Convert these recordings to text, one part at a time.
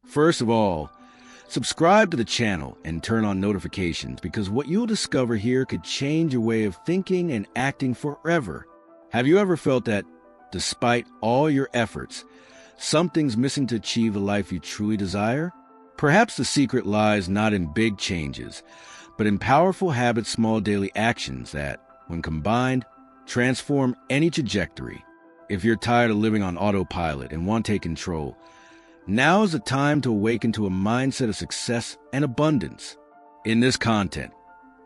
First of all, subscribe to the channel and turn on notifications because what you'll discover here could change your way of thinking and acting forever. Have you ever felt that, despite all your efforts, something's missing to achieve the life you truly desire? Perhaps the secret lies not in big changes, but in powerful habits, small daily actions that, when combined, transform any trajectory. If you're tired of living on autopilot and want to take control, now is the time to awaken to a mindset of success and abundance. In this content,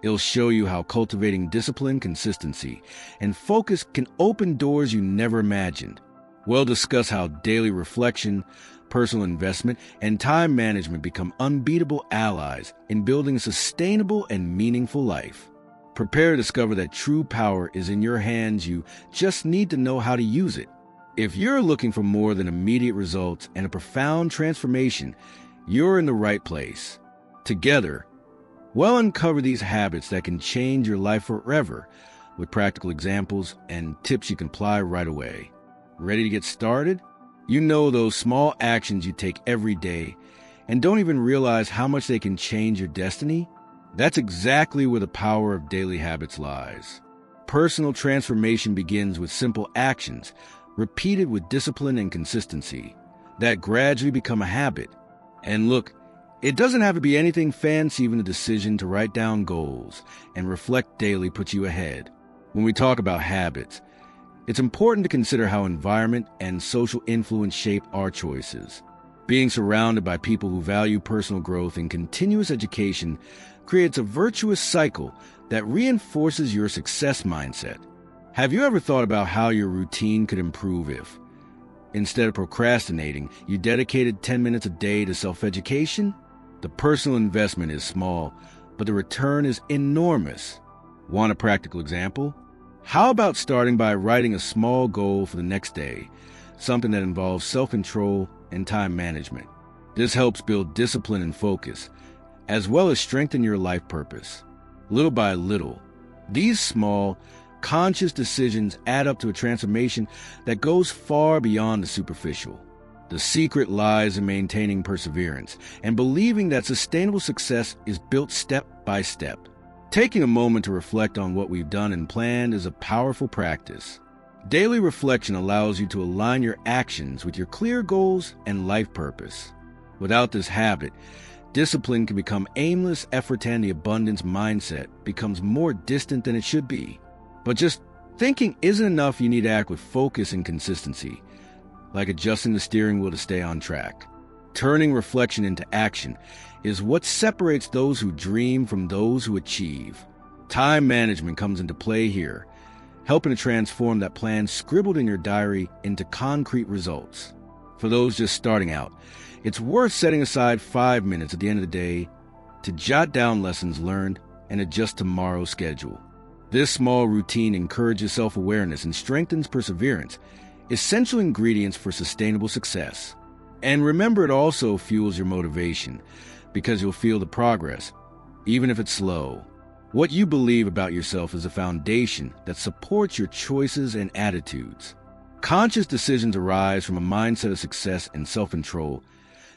it'll show you how cultivating discipline, consistency, and focus can open doors you never imagined. We'll discuss how daily reflection, personal investment, and time management become unbeatable allies in building a sustainable and meaningful life. Prepare to discover that true power is in your hands. You just need to know how to use it. If you're looking for more than immediate results and a profound transformation, you're in the right place. Together, we'll uncover these habits that can change your life forever with practical examples and tips you can apply right away. Ready to get started? You know those small actions you take every day and don't even realize how much they can change your destiny? That's exactly where the power of daily habits lies. Personal transformation begins with simple actions, repeated with discipline and consistency, that gradually become a habit. And look, it doesn't have to be anything fancy. Even the decision to write down goals and reflect daily puts you ahead. When we talk about habits, it's important to consider how environment and social influence shape our choices. Being surrounded by people who value personal growth and continuous education creates a virtuous cycle that reinforces your success mindset. Have you ever thought about how your routine could improve if, instead of procrastinating, you dedicated 10 minutes a day to self-education? The personal investment is small, but the return is enormous. Want a practical example? How about starting by writing a small goal for the next day, something that involves self-control and time management? This helps build discipline and focus, as well as strengthen your life purpose. Little by little, these small, conscious decisions add up to a transformation that goes far beyond the superficial. The secret lies in maintaining perseverance and believing that sustainable success is built step by step. Taking a moment to reflect on what we've done and planned is a powerful practice. Daily reflection allows you to align your actions with your clear goals and life purpose. Without this habit, discipline can become aimless effort and the abundance mindset becomes more distant than it should be. But just thinking isn't enough. You need to act with focus and consistency, like adjusting the steering wheel to stay on track. Turning reflection into action is what separates those who dream from those who achieve. Time management comes into play here, helping to transform that plan scribbled in your diary into concrete results. For those just starting out, it's worth setting aside 5 minutes at the end of the day to jot down lessons learned and adjust tomorrow's schedule. This small routine encourages self-awareness and strengthens perseverance, essential ingredients for sustainable success. And remember, it also fuels your motivation because you'll feel the progress, even if it's slow. What you believe about yourself is a foundation that supports your choices and attitudes. Conscious decisions arise from a mindset of success and self-control,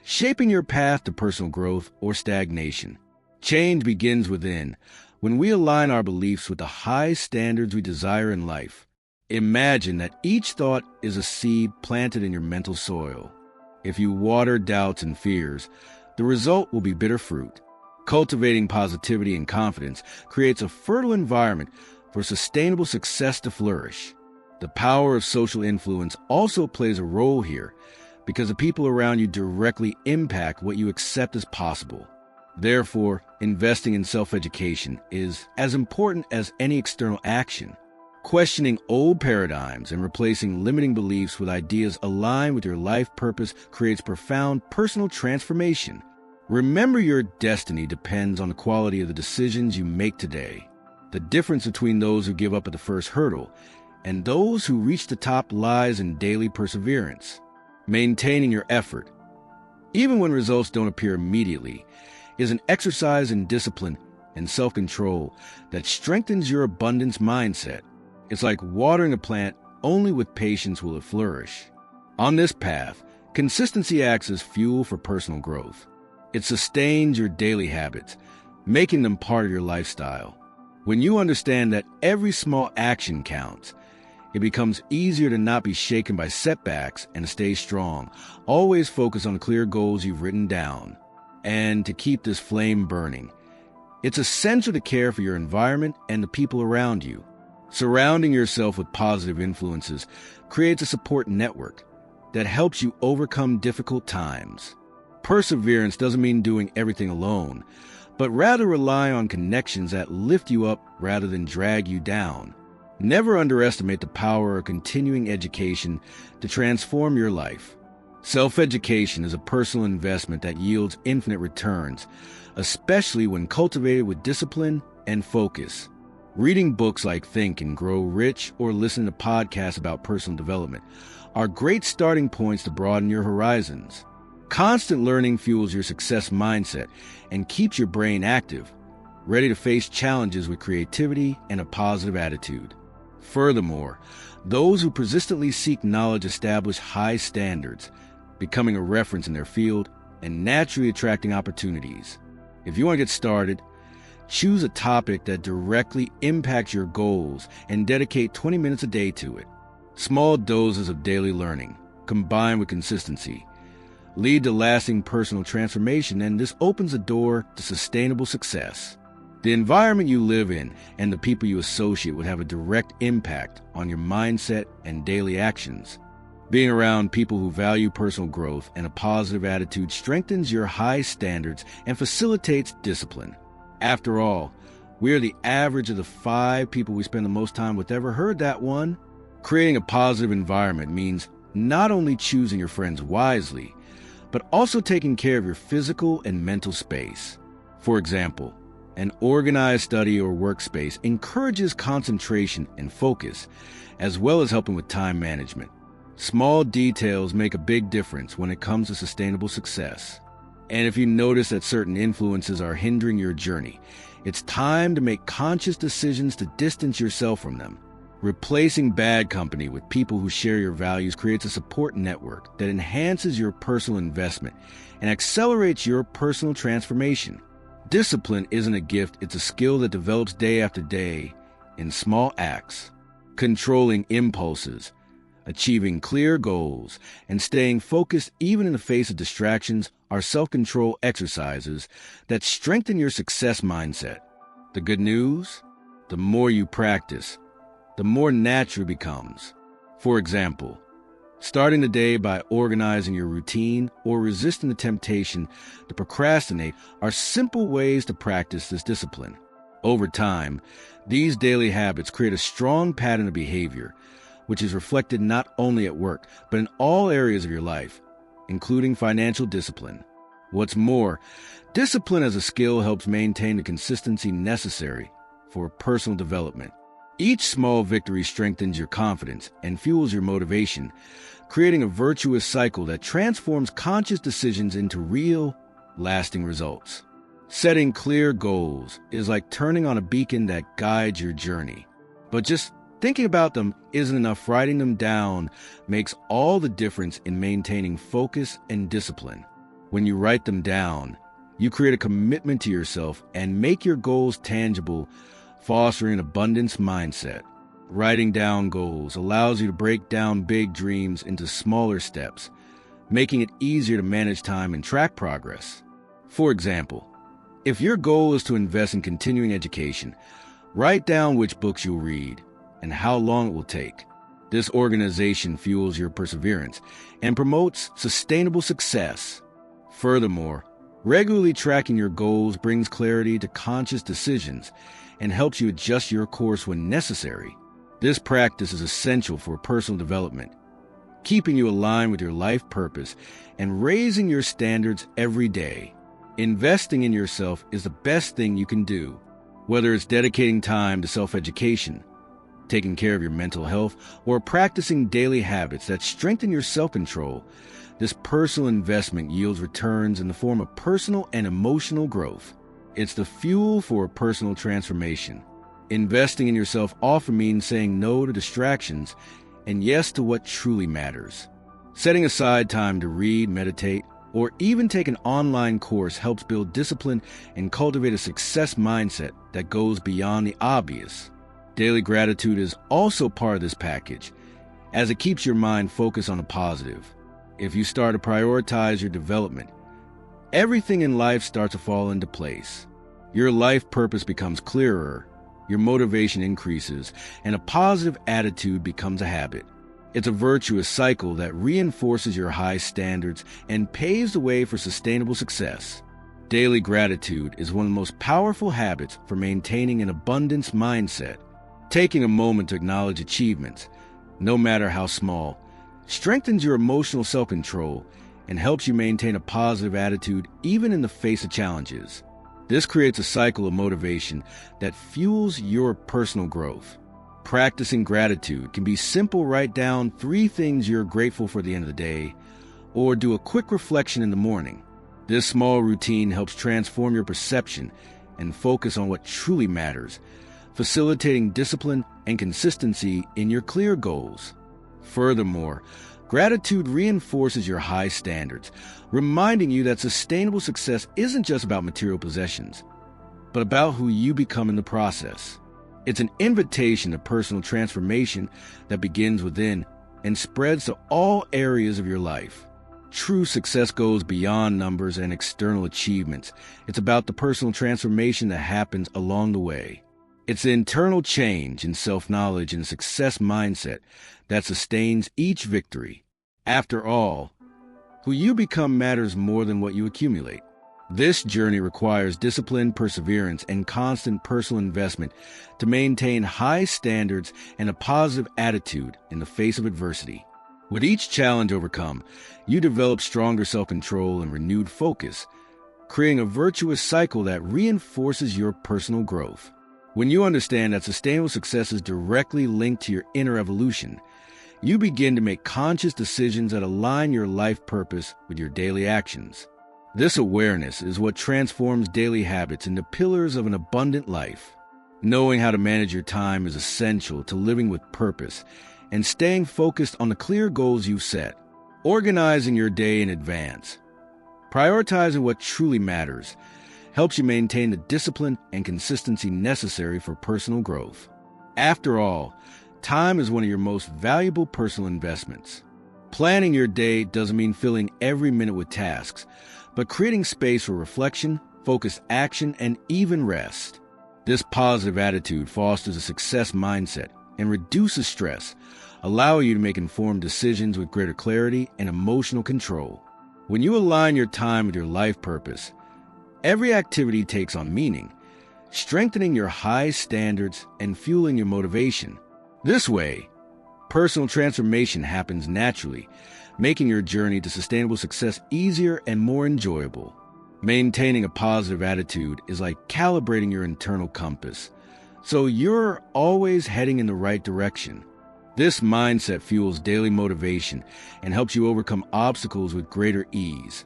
shaping your path to personal growth or stagnation. Change begins within, when we align our beliefs with the high standards we desire in life. Imagine that each thought is a seed planted in your mental soil. If you water doubts and fears, the result will be bitter fruit. Cultivating positivity and confidence creates a fertile environment for sustainable success to flourish. The power of social influence also plays a role here because the people around you directly impact what you accept as possible. Therefore, investing in self-education is as important as any external action. Questioning old paradigms and replacing limiting beliefs with ideas aligned with your life purpose creates profound personal transformation. Remember, your destiny depends on the quality of the decisions you make today. The difference between those who give up at the first hurdle and those who reach the top lies in daily perseverance. Maintaining your effort, even when results don't appear immediately, is an exercise in discipline and self-control that strengthens your abundance mindset. It's like watering a plant. Only with patience will it flourish. On this path, Consistency acts as fuel for personal growth. It sustains your daily habits, making them part of your lifestyle. When you understand that every small action counts, it becomes easier to not be shaken by setbacks and to stay strong. Always focus on the clear goals you've written down and to keep this flame burning. It's essential to care for your environment and the people around you. Surrounding yourself with positive influences creates a support network that helps you overcome difficult times. Perseverance doesn't mean doing everything alone, but rather rely on connections that lift you up rather than drag you down. Never underestimate the power of continuing education to transform your life. Self-education is a personal investment that yields infinite returns, especially when cultivated with discipline and focus. Reading books like Think and Grow Rich or listening to podcasts about personal development are great starting points to broaden your horizons. Constant learning fuels your success mindset and keeps your brain active, ready to face challenges with creativity and a positive attitude. Furthermore, those who persistently seek knowledge establish high standards, becoming a reference in their field and naturally attracting opportunities. If you want to get started, choose a topic that directly impacts your goals and dedicate 20 minutes a day to it. Small doses of daily learning, combined with consistency, lead to lasting personal transformation, and this opens the door to sustainable success. The environment you live in and the people you associate would have a direct impact on your mindset and daily actions. Being around people who value personal growth and a positive attitude strengthens your high standards and facilitates discipline. After all, we are the average of the 5 people we spend the most time with. Ever heard that one? Creating a positive environment means not only choosing your friends wisely, but also taking care of your physical and mental space. For example, an organized study or workspace encourages concentration and focus, as well as helping with time management. Small details make a big difference when it comes to sustainable success. And if you notice that certain influences are hindering your journey, it's time to make conscious decisions to distance yourself from them. Replacing bad company with people who share your values creates a support network that enhances your personal investment and accelerates your personal transformation. Discipline isn't a gift, it's a skill that develops day after day in small acts. Controlling impulses, achieving clear goals, and staying focused even in the face of distractions are self-control exercises that strengthen your success mindset. The good news? The more you practice, the more natural it becomes. For example, starting the day by organizing your routine or resisting the temptation to procrastinate are simple ways to practice this discipline. Over time, these daily habits create a strong pattern of behavior, which is reflected not only at work, but in all areas of your life, including financial discipline. What's more, discipline as a skill helps maintain the consistency necessary for personal development. Each small victory strengthens your confidence and fuels your motivation, creating a virtuous cycle that transforms conscious decisions into real, lasting results. Setting clear goals is like turning on a beacon that guides your journey. But just thinking about them isn't enough. Writing them down makes all the difference in maintaining focus and discipline. When you write them down, you create a commitment to yourself and make your goals tangible, fostering an abundance mindset. Writing down goals allows you to break down big dreams into smaller steps, making it easier to manage time and track progress. For example, if your goal is to invest in continuing education, write down which books you'll read and how long it will take. This organization fuels your perseverance and promotes sustainable success. Furthermore, regularly tracking your goals brings clarity to conscious decisions and helps you adjust your course when necessary. This practice is essential for personal development, keeping you aligned with your life purpose and raising your standards every day. Investing in yourself is the best thing you can do, whether it's dedicating time to self-education, taking care of your mental health, or practicing daily habits that strengthen your self-control. This personal investment yields returns in the form of personal and emotional growth. It's the fuel for personal transformation. Investing in yourself often means saying no to distractions and yes to what truly matters. Setting aside time to read, meditate, or even take an online course helps build discipline and cultivate a success mindset that goes beyond the obvious. Daily gratitude is also part of this package, as it keeps your mind focused on the positive. If you start to prioritize your development, everything in life starts to fall into place. Your life purpose becomes clearer, your motivation increases, and a positive attitude becomes a habit. It's a virtuous cycle that reinforces your high standards and paves the way for sustainable success. Daily gratitude is one of the most powerful habits for maintaining an abundance mindset. Taking a moment to acknowledge achievements, no matter how small, strengthens your emotional self-control and helps you maintain a positive attitude even in the face of challenges. This creates a cycle of motivation that fuels your personal growth. Practicing gratitude can be simple. Write down 3 things you're grateful for at the end of the day, or do a quick reflection in the morning. This small routine helps transform your perception and focus on what truly matters, facilitating discipline and consistency in your clear goals. Furthermore, gratitude reinforces your high standards, reminding you that sustainable success isn't just about material possessions, but about who you become in the process. It's an invitation to personal transformation that begins within and spreads to all areas of your life. True success goes beyond numbers and external achievements. It's about the personal transformation that happens along the way. It's the internal change in self-knowledge and success mindset that sustains each victory. After all, who you become matters more than what you accumulate. This journey requires discipline, perseverance, and constant personal investment to maintain high standards and a positive attitude in the face of adversity. With each challenge overcome, you develop stronger self-control and renewed focus, creating a virtuous cycle that reinforces your personal growth. When you understand that sustainable success is directly linked to your inner evolution, you begin to make conscious decisions that align your life purpose with your daily actions. This awareness is what transforms daily habits into pillars of an abundant life. Knowing how to manage your time is essential to living with purpose and staying focused on the clear goals you've set. Organizing your day in advance, prioritizing what truly matters, helps you maintain the discipline and consistency necessary for personal growth. After all, time is one of your most valuable personal investments. Planning your day doesn't mean filling every minute with tasks, but creating space for reflection, focused action, and even rest. This positive attitude fosters a success mindset and reduces stress, allowing you to make informed decisions with greater clarity and emotional control. When you align your time with your life purpose, every activity takes on meaning, strengthening your high standards and fueling your motivation. This way, personal transformation happens naturally, making your journey to sustainable success easier and more enjoyable. Maintaining a positive attitude is like calibrating your internal compass, so you're always heading in the right direction. This mindset fuels daily motivation and helps you overcome obstacles with greater ease,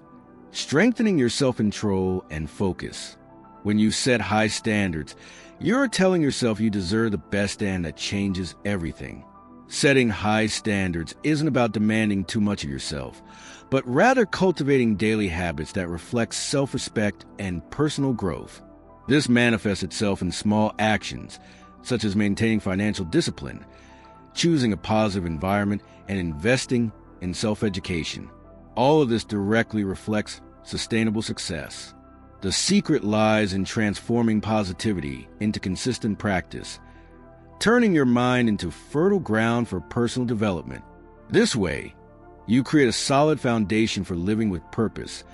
strengthening your self-control and focus. When you set high standards, you're telling yourself you deserve the best, and that changes everything. Setting high standards isn't about demanding too much of yourself, but rather cultivating daily habits that reflect self-respect and personal growth. This manifests itself in small actions, such as maintaining financial discipline, choosing a positive environment, and investing in self-education. All of this directly reflects sustainable success. The secret lies in transforming positivity into consistent practice, turning your mind into fertile ground for personal development. This way, you create a solid foundation for living with purpose,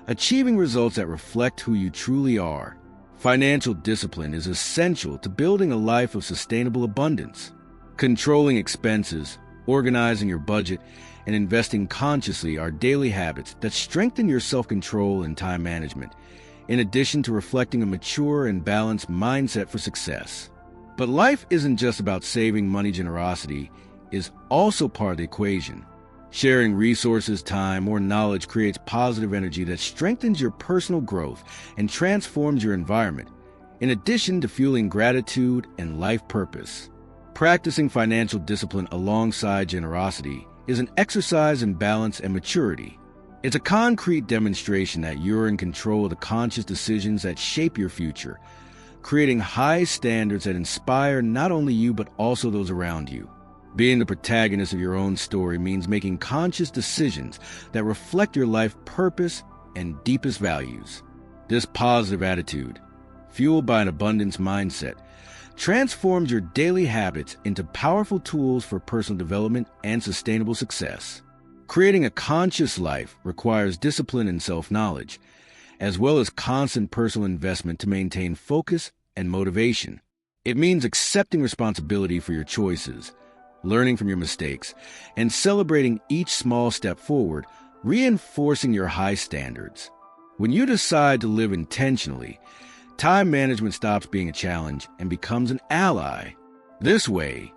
achieving results that reflect who you truly are. Financial discipline is essential to building a life of sustainable abundance. Controlling expenses, organizing your budget, and investing consciously are daily habits that strengthen your self-control and time management, in addition to reflecting a mature and balanced mindset for success. But life isn't just about saving money. Generosity is also part of the equation. Sharing resources, time, or knowledge creates positive energy that strengthens your personal growth and transforms your environment, in addition to fueling gratitude and life purpose. Practicing financial discipline alongside generosity is an exercise in balance and maturity. It's a concrete demonstration that you're in control of the conscious decisions that shape your future, creating high standards that inspire not only you but also those around you. Being the protagonist of your own story means making conscious decisions that reflect your life purpose and deepest values. This positive attitude, fueled by an abundance mindset, transforms your daily habits into powerful tools for personal development and sustainable success. Creating a conscious life requires discipline and self-knowledge, as well as constant personal investment to maintain focus and motivation. It means accepting responsibility for your choices, learning from your mistakes, and celebrating each small step forward, reinforcing your high standards. When you decide to live intentionally, time management stops being a challenge and becomes an ally. This way,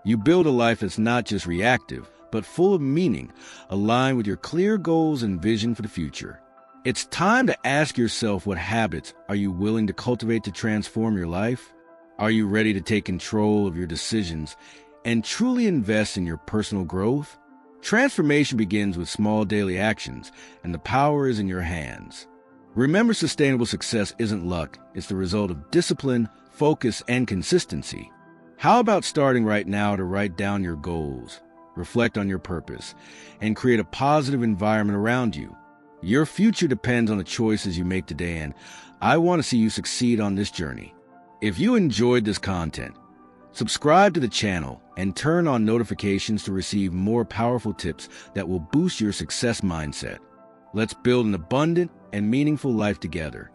you build a life that's not just reactive, but full of meaning, aligned with your clear goals and vision for the future. It's time to ask yourself, what habits are you willing to cultivate to transform your life? Are you ready to take control of your decisions and truly invest in your personal growth? Transformation begins with small daily actions, and the power is in your hands. Remember, sustainable success isn't luck. It's the result of discipline, focus, and consistency. How about starting right now to write down your goals, reflect on your purpose, and create a positive environment around you? Your future depends on the choices you make today, and I want to see you succeed on this journey. If you enjoyed this content, subscribe to the channel and turn on notifications to receive more powerful tips that will boost your success mindset. Let's build an abundant and meaningful life together.